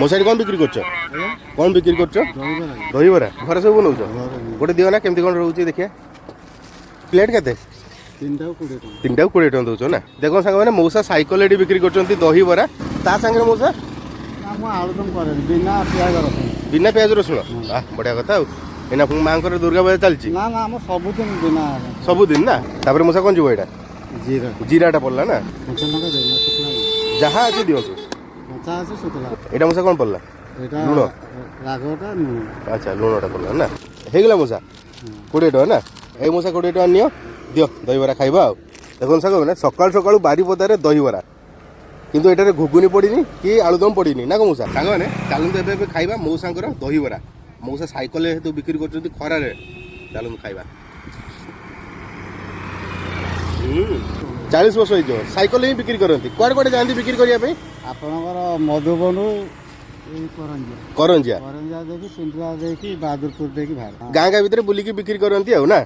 मौसा कौन बिक्री कर कौन बिक्री कर दही बरा घर सब नौ गोटे दियो ना केमती कौन रोचे देखिए प्लेट के 3टा 20 टका दौच ना देख सांग मैंने मौसा साइकेल एटी बिक्री कर दही बरा ता सांगे मौसा बिना प्याज रसुण बढ़िया कथा एना माँ दुर्गा पूजा चलती सबुदिन ना तापर मौसा कौन जीव यहाँ जीराटा पड़ला ना जहाँ अच्छे दिवस यहाँ मौसा कौन पड़ला लुण अच्छा लुणटा पड़ला ना होगला मौसा 20 टका ना ये मौसा 20 टका नियो दियो दही बरा खाइबा देखो साग मैंने सकाल सकाल बारीपदार दही बरा किंतु एटारे घुगुनी पड़नी कि आलुदम पड़नी ना मौसा साग मैंने चलते ए खाइबा मौसा दही बरा मौसा साइकेल हेतु बिक्री कर खरार चलते खाइबा 40 वर्ष हो साइकेल ही बिक्री करती कुआड़े कुआड़े जाती बिक्री करने आपणकर मधुबन करंजिया देखी बहादुरपुर देखी गाँ गाँ भितर बुलिकी बिक्री करती ना